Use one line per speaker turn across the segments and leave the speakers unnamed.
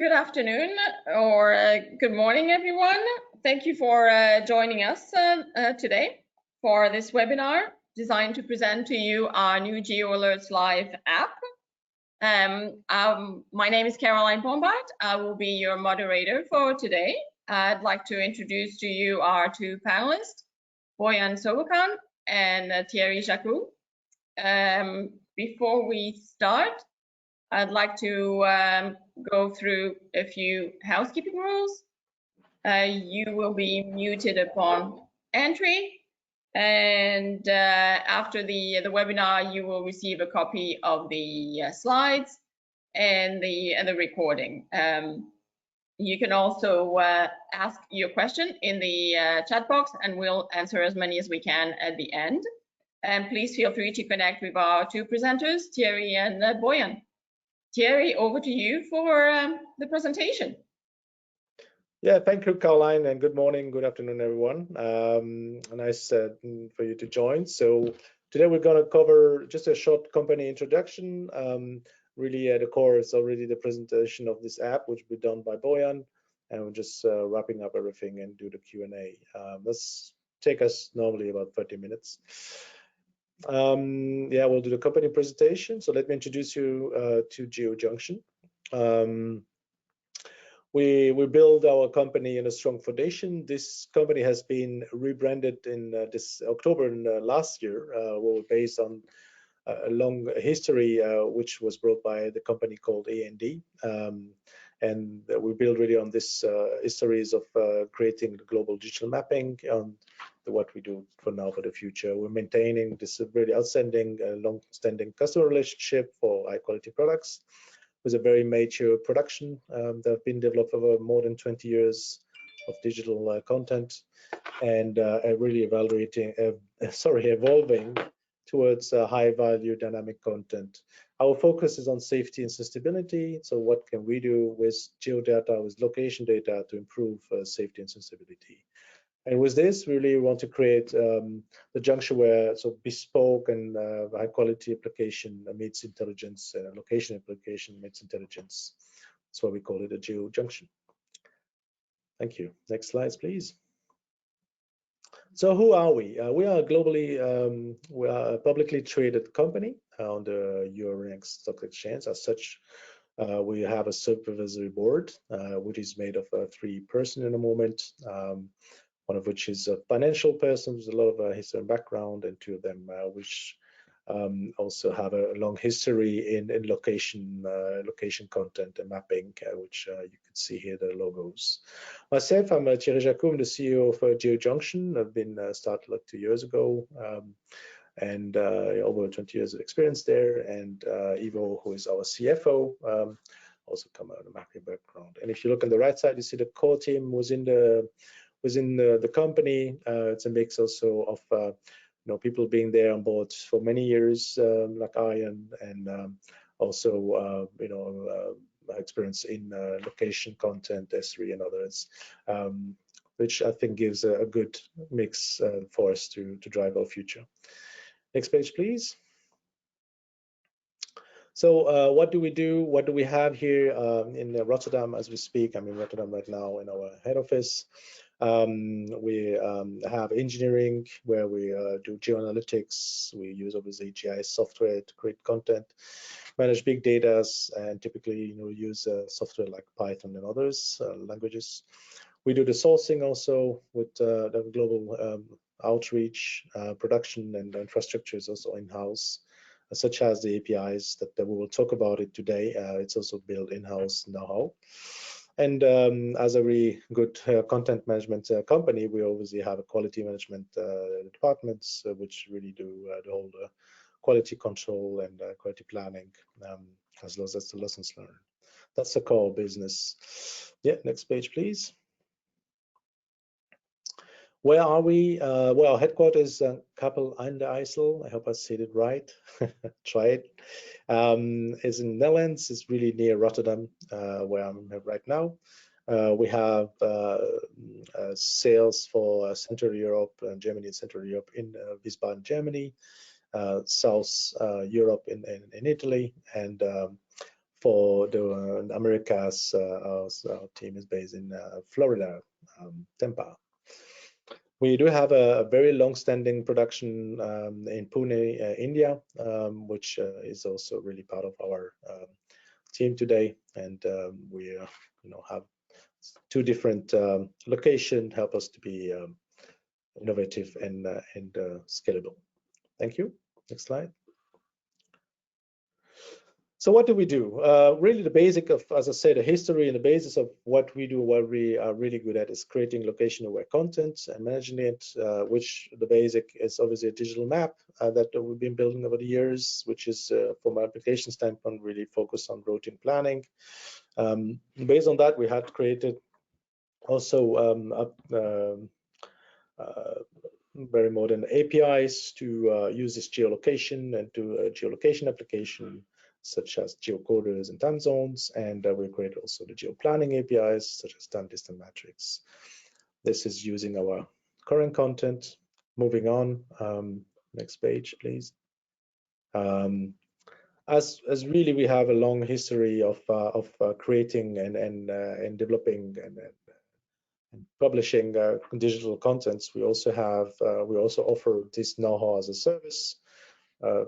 Good afternoon or good morning, everyone. Thank you for joining us today for this webinar designed to present to you our new GeoAlertsLive app. My name is Caroline Bombard. I will be your moderator for today. I'd like to introduce to you our two panelists, Boyan Sobokan and Thierry Jacou. Before we start, I'd like to go through a few housekeeping rules. You will be muted upon entry, and after the webinar, you will receive a copy of the slides and the recording. You can also ask your question in the chat box, and we'll answer as many as we can at the end. And please feel free to connect with our two presenters, Thierry and Boyan. Thierry, over to you for the presentation.
Yeah, thank you, Caroline, and good morning, good afternoon, everyone. Nice for you to join. So today we're going to cover just a short company introduction. Really at the core is already the presentation of this app, which will be done by Boyan, and we're just wrapping up everything and do the Q&A. Let's take us normally about 30 minutes. Yeah, we'll do the company presentation. So let me introduce you to GeoJunxion. We build our company in a strong foundation. This company has been rebranded in this October last year. We're based on a long history, which was brought by the company called A&D. And we build really on this histories of creating the global digital mapping on what we do for now for the future. We're maintaining this really outstanding, long-standing customer relationship for high-quality products with a very mature production that have been developed over more than 20 years of digital content, and really evolving towards high-value dynamic content. Our focus is on safety and sustainability. So what can we do with geodata, with location data to improve safety and sustainability? And with this, we really want to create the junction where bespoke and high quality application meets intelligence, location application meets intelligence. That's why we call it a GeoJunxion. Thank you. Next slides, please. So who are we? We are globally, we are a publicly traded company on the Euronext Stock Exchange. As such, we have a supervisory board, which is made of 3 persons in the moment. One of which is a financial person with a lot of history and background, and 2 of them which also have a long history in location content and mapping, which you can see here the logos. Myself, I'm Thierry Jacou, I'm the CEO of GeoJunxion. I've been started like 2 years ago, and over 20 years of experience there. And Ivo, who is our CFO, also come out of a mapping background. And if you look on the right side, you see the core team within the company. It's a mix also of people being there on board for many years, like I am, and also experience in location content, S3 and others, which I think gives a good mix for us to drive our future. Next page, please. So what do we do? What do we have here in Rotterdam as we speak? I'm in Rotterdam right now in our head office. We have engineering where we do geoanalytics. We use obviously GIS software to create content, manage big data, and typically use software like Python and others languages. We do the sourcing also with the global outreach, production, and infrastructure is also in-house, such as the APIs that we will talk about it today. It's also built in-house know-how. And as a really good content management company, we obviously have a quality management departments, which really do the whole quality control and quality planning, as well as the lessons learned. That's the core business. Yeah, next page, please. Where are we? Well, headquarters Kappel aan de IJssel. I hope I said it right. Try it. Is in the Netherlands. It's really near Rotterdam, where I'm right now. We have sales for Central Europe and Germany and Central Europe in Wiesbaden, Germany, South Europe in Italy, and for the Americas. Our team is based in Florida, Tampa. We do have a very long-standing production in Pune, India, which is also really part of our team today. And we have 2 different locations, help us to be innovative and scalable. Thank you. Next slide. So what do we do? Really the basic of, as I said, a history and the basis of what we do, what we are really good at is creating location-aware content and managing it, which the basic is obviously a digital map that we've been building over the years, which is from an application standpoint, really focused on routing planning. Based on that, we had created also very modern APIs to use this geolocation and do a geolocation application, such as geocoders and time zones, and we create also the geoplanning APIs, such as time distance matrix. This is using our current content. Moving on, next page, please. As really we have a long history of creating and developing and publishing digital contents. We also offer this know-how as a service,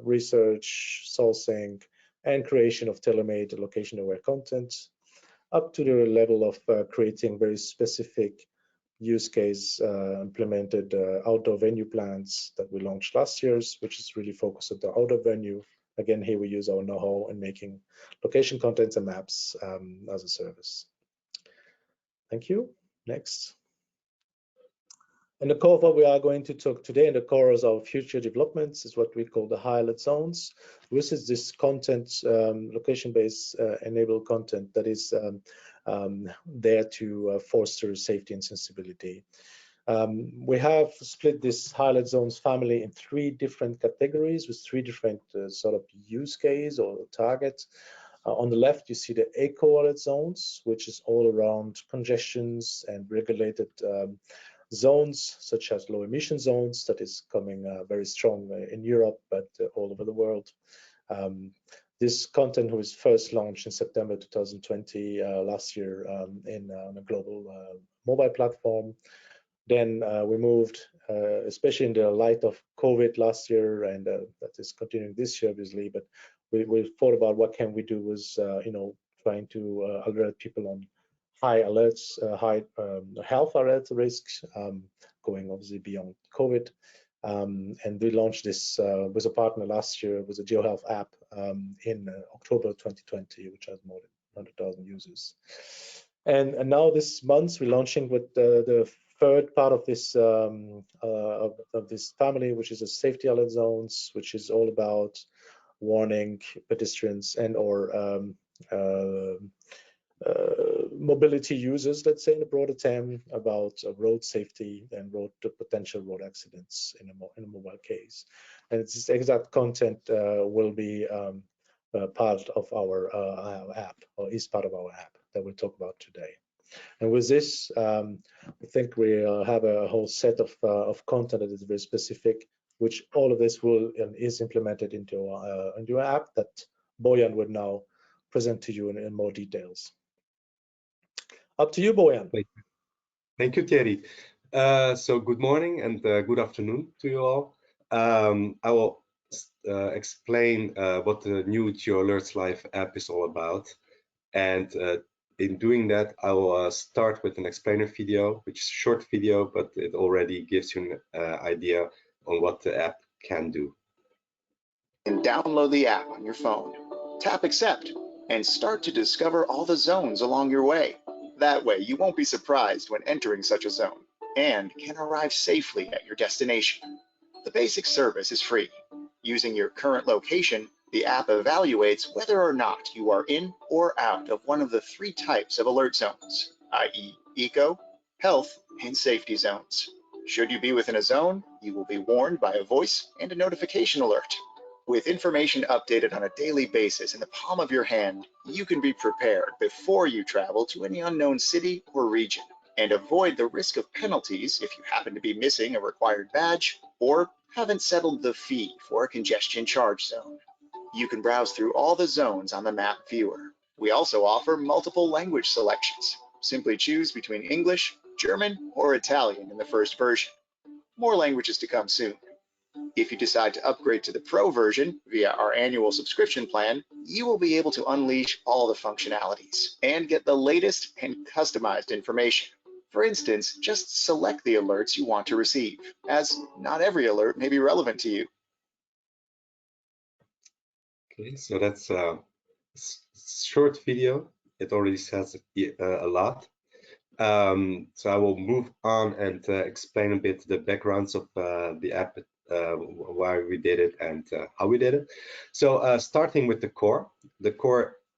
research, sourcing, and creation of tailor-made location-aware content, up to the level of creating very specific use case implemented outdoor venue plans that we launched last year, which is really focused on the outdoor venue. Again, here we use our know-how in making location contents and maps as a service. Thank you. Next. And the core of what we are going to talk today, and the core of our future developments, is what we call the high alert zones. This is this content, location-based enabled content that is there to foster safety and sensibility. We have split this high alert zones family in 3 different categories with 3 different sort of use case or targets. On the left, you see the eco alert zones, which is all around congestions and regulated zones, such as low emission zones, that is coming very strong in Europe, but all over the world. This content was first launched in September 2020, last year, on a global mobile platform. Then we moved, especially in the light of COVID last year, and that is continuing this year, obviously, but we thought about what can we do with, trying to alert people on high alerts, high health alert risks, going obviously beyond COVID. And we launched this with a partner last year with a GeoHealth app in October 2020, which has more than 100,000 users. And now this month we're launching with the 3rd part of this of this family, which is a safety alert zones, which is all about warning pedestrians and or mobility users, let's say in a broader term, about road safety and potential road accidents in a mobile case. And this exact content will be part of our app, or is part of our app that we'll talk about today. And with this, I think we have a whole set of content that is very specific, which all of this will and is implemented into our app that Bojan would now present to you in more details. Up to you, Bojan.
Thank you, Thierry. So good morning and good afternoon to you all. I will explain what the new GeoAlertsLive app is all about. And in doing that, I will start with an explainer video, which is a short video, but it already gives you an idea on what the app can do.
And download the app on your phone. Tap accept and start to discover all the zones along your way. That way, you won't be surprised when entering such a zone and can arrive safely at your destination. The basic service is free. Using your current location, the app evaluates whether or not you are in or out of one of the 3 types of alert zones, i.e. eco, health, and safety zones. Should you be within a zone, you will be warned by a voice and a notification alert. With information updated on a daily basis in the palm of your hand, you can be prepared before you travel to any unknown city or region and avoid the risk of penalties if you happen to be missing a required badge or haven't settled the fee for a congestion charge zone. You can browse through all the zones on the map viewer. We also offer multiple language selections. Simply choose between English, German, or Italian in the first version. More languages to come soon. If you decide to upgrade to the Pro version via our annual subscription plan, you will be able to unleash all the functionalities and get the latest and customized information. For instance, just select the alerts you want to receive, as not every alert may be relevant to you.
Okay, so that's a short video. It already says a lot. So I will move on and explain a bit the backgrounds of the app, why we did it and how we did it. So starting with the core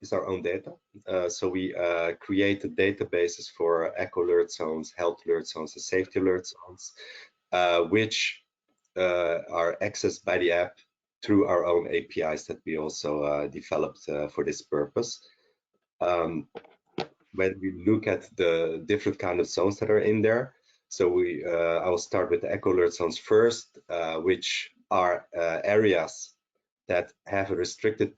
is our own data. So we created databases for eco alert zones, health alert zones, and safety alert zones, which are accessed by the app through our own APIs that we also developed for this purpose. When we look at the different kind of zones that are in there, so I will start with the eco alert zones first, which are areas that have a restricted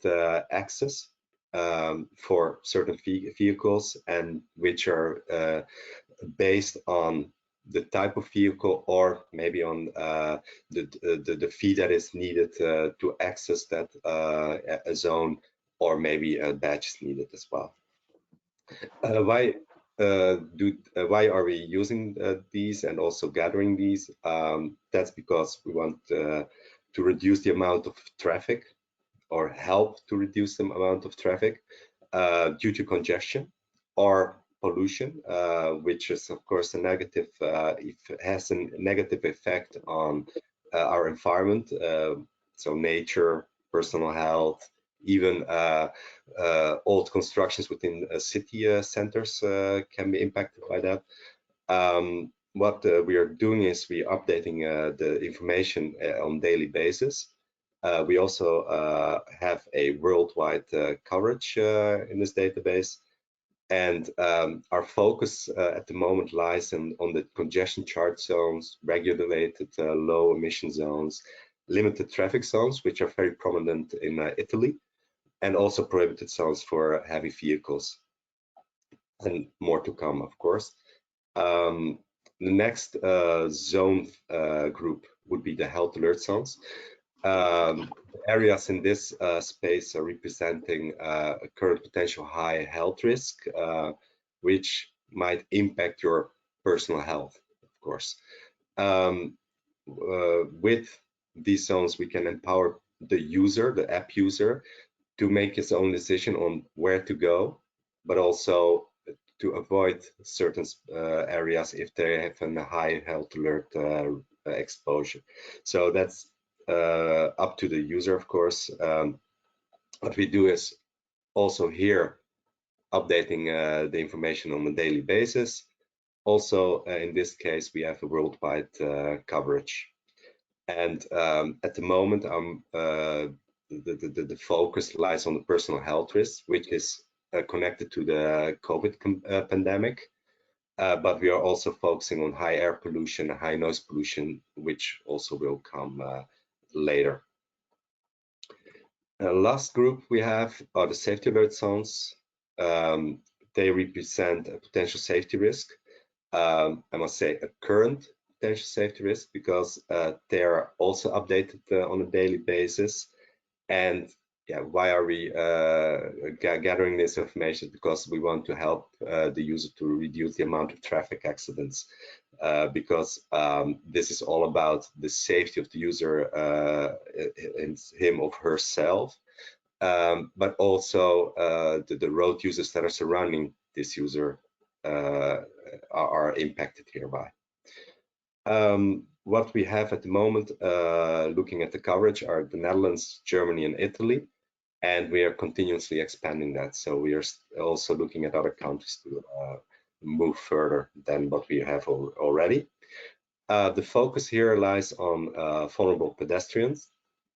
access for certain vehicles, and which are based on the type of vehicle, or maybe on the fee that is needed to access that a zone, or maybe a badge is needed as well. Why are we using these and also gathering these? That's because we want to reduce the amount of traffic, or help to reduce the amount of traffic due to congestion or pollution, which is of course a negative, has a negative effect on our environment, so nature, personal health, even old constructions within city centers can be impacted by that. What we are doing is we are updating the information on daily basis. We also have a worldwide coverage in this database, and our focus at the moment lies on the congestion charge zones, regulated low emission zones, limited traffic zones, which are very prominent in Italy, and also prohibited zones for heavy vehicles, and more to come, of course. The next zone group would be the health alert zones. Areas in this space are representing a current potential high health risk, which might impact your personal health, of course. With these zones, we can empower the user, the app user, to make his own decision on where to go, but also to avoid certain areas if they have a high health alert exposure. So that's up to the user, of course. What we do is also here updating the information on a daily basis. Also, in this case, we have a worldwide coverage. And at the moment, the focus lies on the personal health risk, which is connected to the COVID pandemic. But we are also focusing on high air pollution and high noise pollution, which also will come later. Last group we have are the safety alert zones. They represent a potential safety risk. I must say a current potential safety risk, because they are also updated on a daily basis. And yeah, why are we gathering this information? Because we want to help the user to reduce the amount of traffic accidents, because this is all about the safety of the user and him or herself, but also the road users that are surrounding this user are impacted hereby. What we have at the moment, looking at the coverage, are the Netherlands, Germany, and Italy, and we are continuously expanding that. So we are also looking at other countries to move further than what we have already. The focus here lies on vulnerable pedestrians,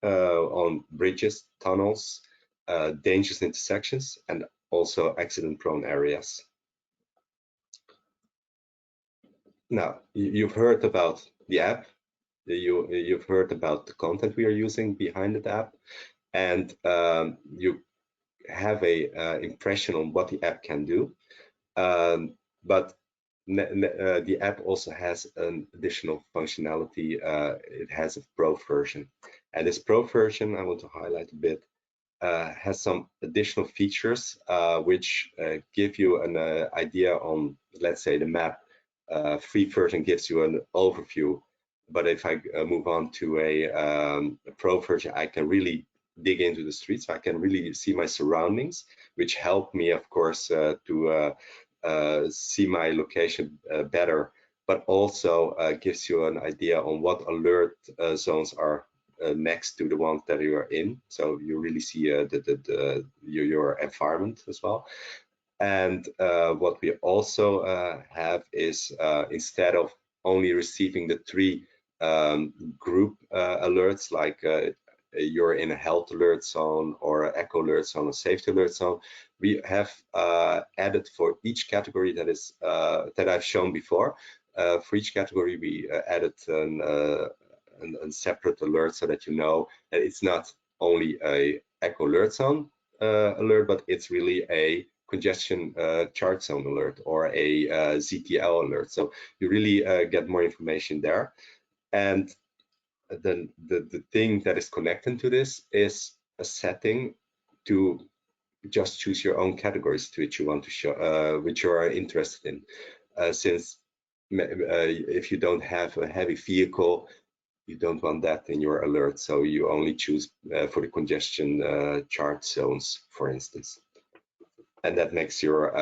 on bridges, tunnels, dangerous intersections, and also accident-prone areas. Now, you've heard about the app, you've heard about the content we are using behind the app, and you have a impression on what the app can do. But the app also has an additional functionality. It has a pro version, and this pro version, I want to highlight a bit, has some additional features which give you an idea on, let's say, the map. Free version gives you an overview, but if I move on to a pro version, I can really dig into the streets. So I can really see my surroundings, which help me, of course, to see my location better, but also gives you an idea on what alert zones are next to the ones that you are in. So you really see your environment as well. And what we also have is instead of only receiving the 3 group alerts, like you're in a health alert zone or an eco alert zone or safety alert zone, we have added for each category that is that I've shown before. For each category, we added a separate alert so that you know that it's not only a eco alert zone alert, but it's really a congestion charge zone alert or a ZTL alert. So you really get more information there. And then the thing that is connected to this is a setting to just choose your own categories to which you want to show, which you are interested in. Since if you don't have a heavy vehicle, you don't want that in your alert, so you only choose for the congestion charge zones, for instance. And that makes your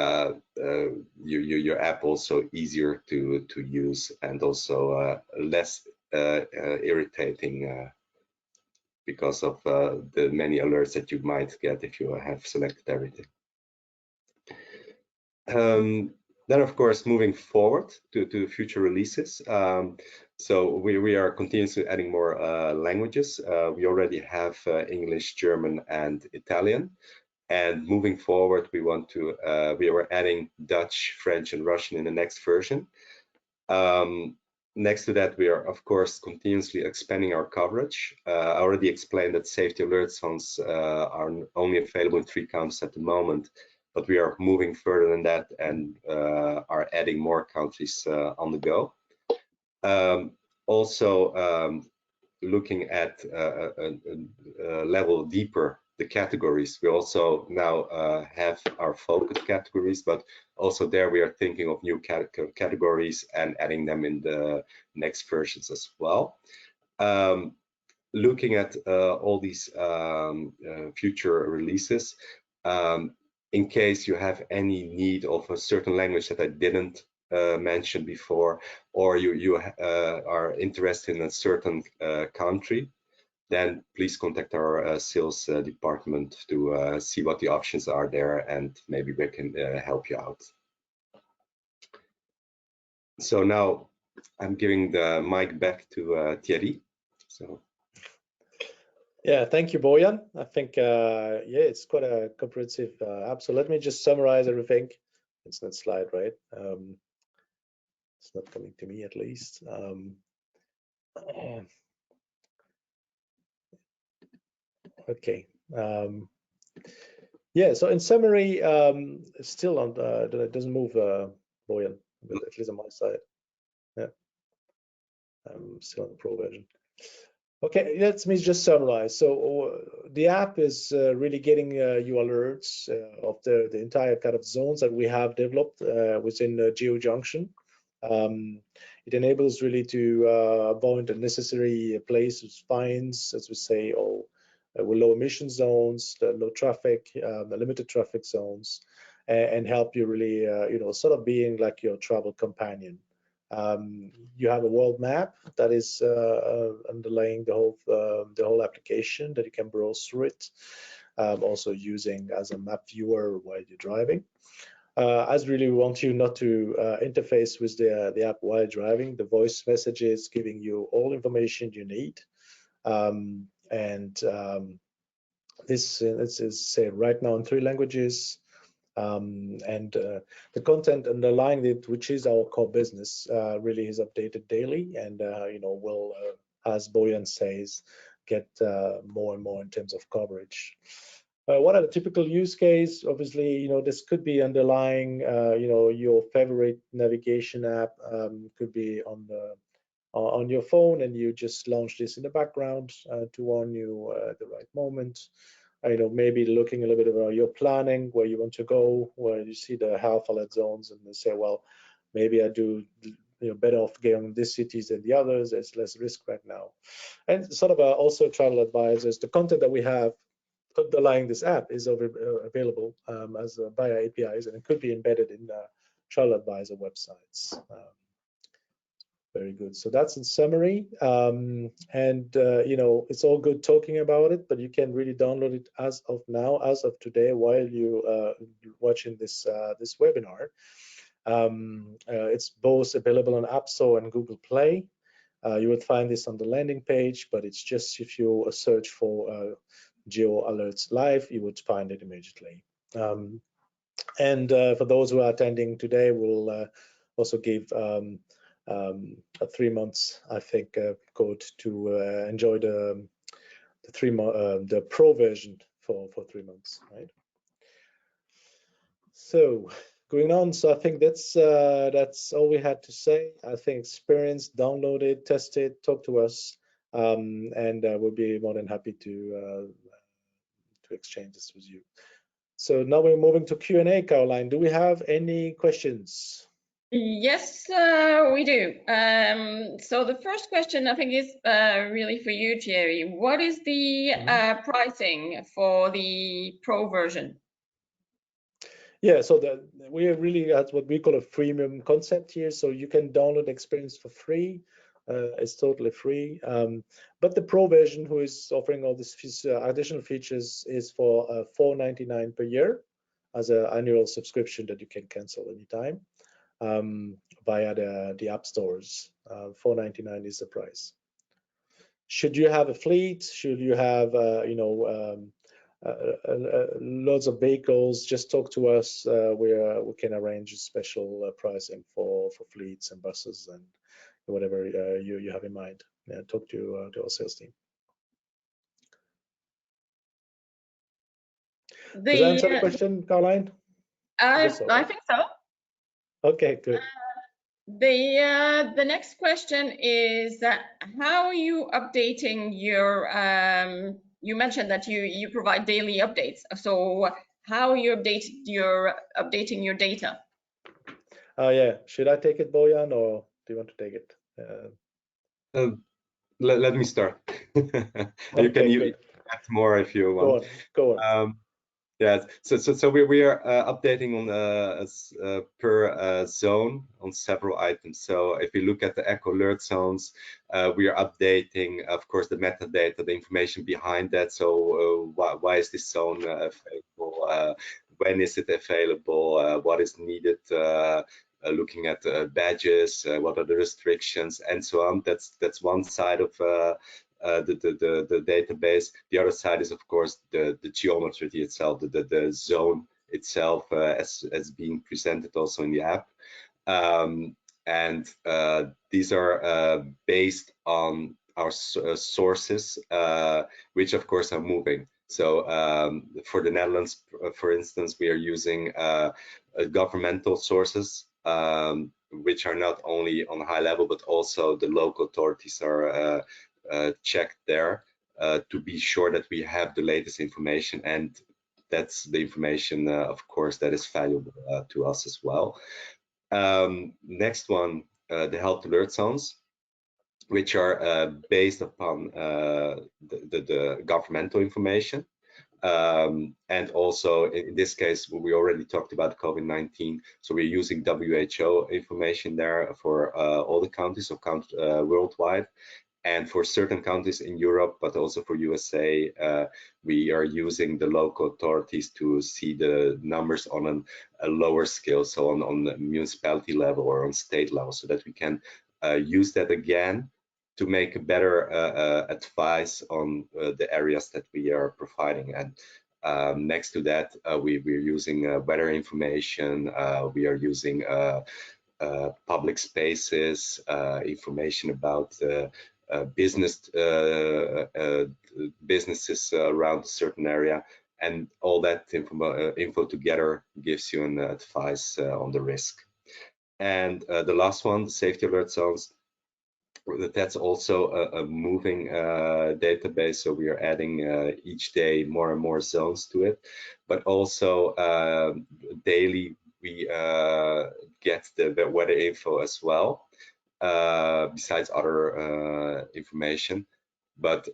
app also easier to use, and also less irritating because of the many alerts that you might get if you have selected everything. Then, of course, moving forward to future releases. So we are continuously adding more languages. We already have English, German, and Italian. And moving forward, we were adding Dutch, French, and Russian in the next version. Next to that, we are, of course, continuously expanding our coverage. I already explained that safety alert zones are only available in 3 countries at the moment, but we are moving further than that and are adding more countries on the go. Also, looking at a level deeper, the categories. We also now have our focus categories, but also there we are thinking of new categories and adding them in the next versions as well. Looking at all these future releases, in case you have any need of a certain language that I didn't mention before, or you are interested in a certain country, then please contact our sales department to see what the options are there, and maybe we can help you out. So now I'm giving the mic back to Thierry. So.
Yeah, thank you, Bojan. I think, yeah, it's quite a comprehensive app. So let me just summarize everything. It's not slide, right? It's not coming to me, at least. Okay. Yeah, so in summary, still on it doesn't move, Bojan, at least on my side. Yeah, I'm still on the pro version. Okay, let me just summarize. So the app is really getting you alerts of the entire kind of zones that we have developed within GeoJunxion. It enables really to avoid unnecessary places, fines, as we say, or with low emission zones, the low traffic, the limited traffic zones, and help you really, you know, sort of being like your travel companion. You have a world map that is underlying the whole application, that you can browse through it, also using as a map viewer while you're driving. As really we want you not to interface with the app while driving. The voice messages giving you all information you need, this is say right now in 3 languages. The content underlying it, which is our core business, really is updated daily, and you know, will, as Bojan says, get more and more in terms of coverage. What are the typical use case? Obviously, this could be underlying, your favorite navigation app, could be on your phone, and you just launch this in the background to warn you at the right moment. Maybe looking a little bit about your planning, where you want to go, where you see the health alert zones, and they say, well, maybe I do better off going this cities than the others. There's less risk right now. And sort of also travel advisors. The content that we have underlying this app is available as via APIs, and it could be embedded in travel advisor websites. Very good. So that's in summary. It's all good talking about it, but you can really download it as of now, as of today, while you watching this this webinar. It's both available on App Store and Google Play. You would find this on the landing page, but it's just if you search for GeoAlertsLive, you would find it immediately. For those who are attending today, we'll also give a 3 months, I think, code to enjoy the pro version for 3 months, right? So going on, so I think that's all we had to say. I think experience, download it, test it, talk to us, and we'll be more than happy to exchange this with you. So now we're moving to Q&A. Caroline, do we have any questions?
Yes, we do. So the first question, I think, is really for you, Thierry. What is the pricing for the Pro version?
Yeah, so we are really at what we call a freemium concept here. So you can download the experience for free. It's totally free. But the Pro version, who is offering all these additional features, is for $4.99 per year as an annual subscription that you can cancel anytime via the app stores. $4.99 is the price. Should you have a fleet? Should you have loads of vehicles? Just talk to us. We can arrange a special pricing for fleets and buses and whatever you have in mind. Talk to our sales team. Does that answer the question, Caroline?
I think so.
Okay, good.
The next question is how are you updating your you mentioned that you provide daily updates, so how are you updating your data?
Yeah, should I take it, Bojan, or do you want to take it?
Let me start.
Okay,
you can add more if you want.
Go on.
Yeah, so we are updating on per zone on several items. So if you look at the eco alert zones, we are updating, of course, the metadata, the information behind that. So why is this zone available? When is it available? What is needed? Looking at badges, what are the restrictions, and so on. That's one side of the database. The other side is, of course, the geometry itself, the zone itself, as being presented also in the app. These are based on our sources, which of course are moving. So for the Netherlands, for instance, we are using governmental sources, which are not only on high level, but also the local authorities are checked there to be sure that we have the latest information, and that's the information, of course, that is valuable to us as well. Next one, the health alert zones, which are based upon the governmental information. And also in this case, we already talked about COVID-19, so we're using WHO information there for all the countries, so worldwide. And for certain countries in Europe, but also for USA, we are using the local authorities to see the numbers on a lower scale, so on the municipality level or on state level, so that we can use that again to make a better advice on the areas that we are providing. And next to that, we're using weather information, we are using public spaces, information about businesses around a certain area, and all that info together gives you an advice on the risk. And the last one, the safety alert zones, that's also a moving database, so we are adding each day more and more zones to it, but also daily we get the weather info as well, besides other information. But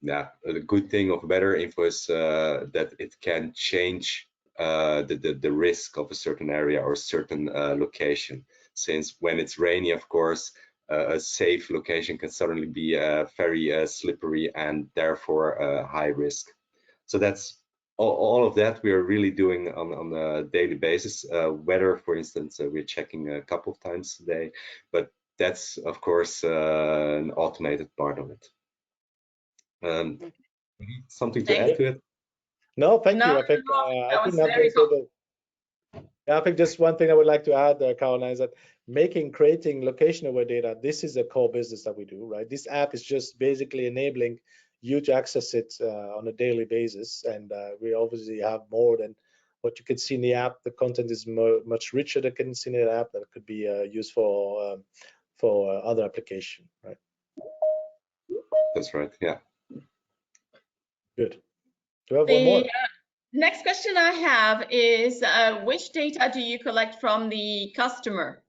yeah, the good thing of weather info is that it can change the risk of a certain area or a certain location, since when it's rainy, of course, a safe location can suddenly be very slippery and therefore high risk. So that's all of that we are really doing on a daily basis. Weather, for instance, we're checking a couple of times a day, but that's of course an automated part of it. Something to add to it?
No, thank you.
No,
I think
no,
I
that
think
was
not
very
the I think just one thing I would like to add, Caroline, is that creating location-aware data, this is a core business that we do, right? This app is just basically enabling you to access it on a daily basis, and we obviously have more than what you can see in the app. The content is much richer than can see in the app that could be used for other application, right?
That's right. Yeah.
Good. Do we have one more?
Next question I have is, which data do you collect from the customer?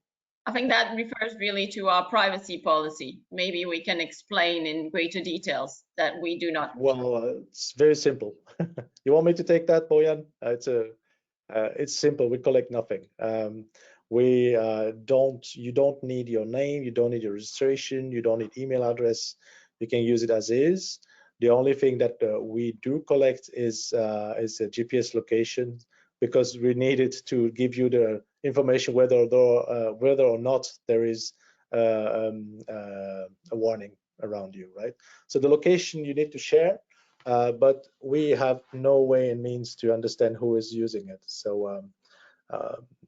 I think that refers really to our privacy policy. Maybe we can explain in greater details that we do not.
Well, it's very simple. You want me to take that, Bojan? It's simple. We collect nothing. You don't need your name, you don't need your registration, you don't need email address. You can use it as is. The only thing that we do collect is a GPS location, because we need it to give you the information whether or not there is a warning around you, right? So the location you need to share, but we have no way and means to understand who is using it. So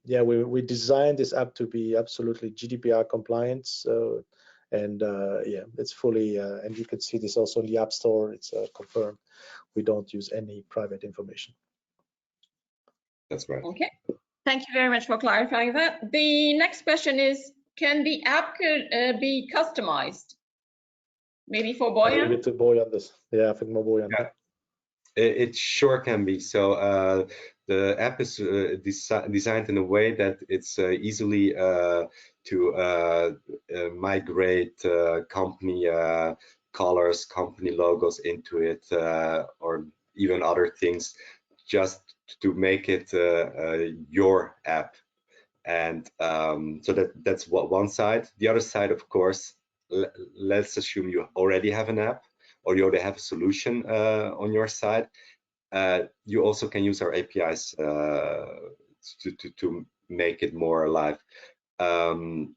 yeah, we designed this app to be absolutely GDPR compliant. So, and yeah, it's fully, and you can see this also in the App Store. It's confirmed. We don't use any private information.
That's right.
Okay. Thank you very much for clarifying that. The next question is, can the app be customized? Maybe for Bojan?
Leave it to Bojan this. Yeah, I think more Bojan.
Yeah. It sure can be. So the app is designed in a way that it's easily to migrate company colors, company logos into it, or even other things, just to make it your app. And so that's one side. The other side, of course, let's assume you already have an app, or you already have a solution on your side. You also can use our APIs to make it more alive. And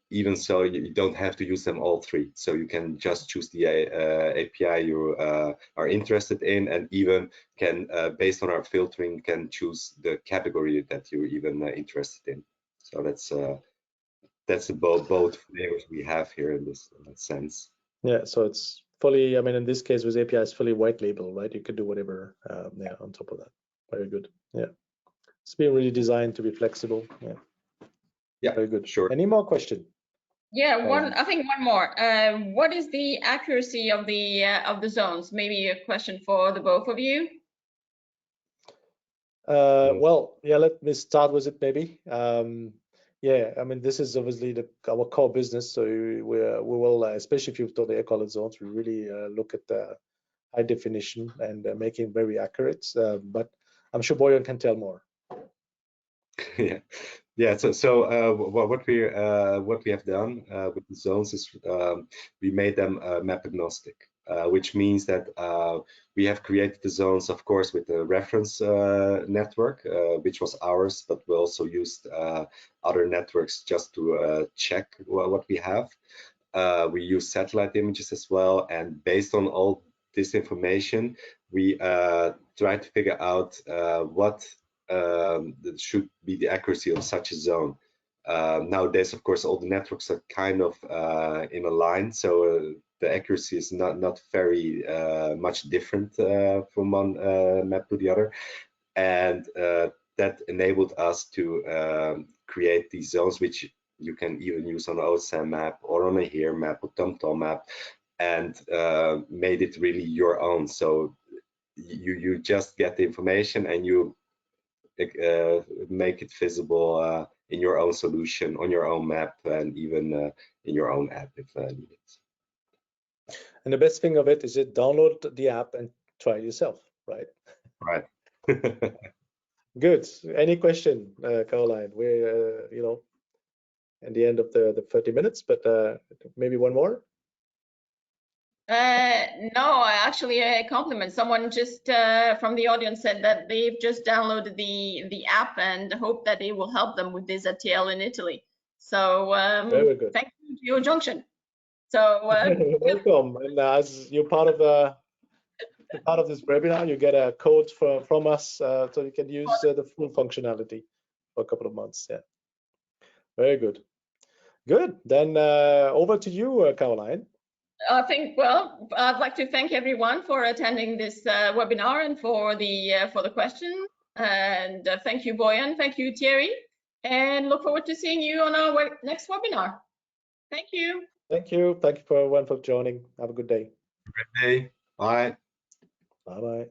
even so, you don't have to use them all three. So you can just choose the API you are interested in, and even can, based on our filtering, can choose the category that you're even interested in. So that's both flavors we have here in this sense.
Yeah, so it's fully, I mean, in this case with API, it's fully white label, right? You could do whatever yeah, on top of that. Very good. Yeah, it's been really designed to be flexible. Yeah.
Yeah,
very good.
Sure.
Any more question?
Yeah, I think one more. What is the accuracy of the zones? Maybe a question for the both of you.
Well, yeah, let me start with it maybe. Yeah, I mean, this is obviously our core business. So we will, especially if you've done the air zones, we really look at the high definition and making very accurate. But I'm sure Bojan can tell more.
Yeah. So what we have done with the zones is we made them map agnostic, which means that we have created the zones, of course, with the reference network, which was ours, but we also used other networks just to check what we have. We use satellite images as well, and based on all this information, we try to figure out what should be the accuracy of such a zone. Nowadays, of course, all the networks are kind of in a line, so the accuracy is not very much different from one map to the other, and that enabled us to create these zones, which you can even use on an OSAM map or on a HERE map or TomTom map, and made it really your own. So you just get the information and you make it visible in your own solution, on your own map, and even in your own app if needed.
And the best thing of it is download the app and try it yourself, right?
Right.
Good. Any question, Caroline? We're at the end of the 30 minutes, but maybe one more.
No, actually a compliment. Someone just from the audience said that they've just downloaded the app and hope that it will help them with this ATL in Italy. So
Very good.
thank you, GeoJunxion. So
welcome. And as you're part of this webinar, you get a code from us, so you can use the full functionality for a couple of months. Yeah. Very good. Good. Then over to you, Caroline.
Well, I'd like to thank everyone for attending this webinar and for the questions. And thank you, Boyan. Thank you, Thierry. And look forward to seeing you on our next webinar. Thank you.
Thank you. Thank you for everyone for joining. Have a good day.
Good day. Bye.
Bye-bye.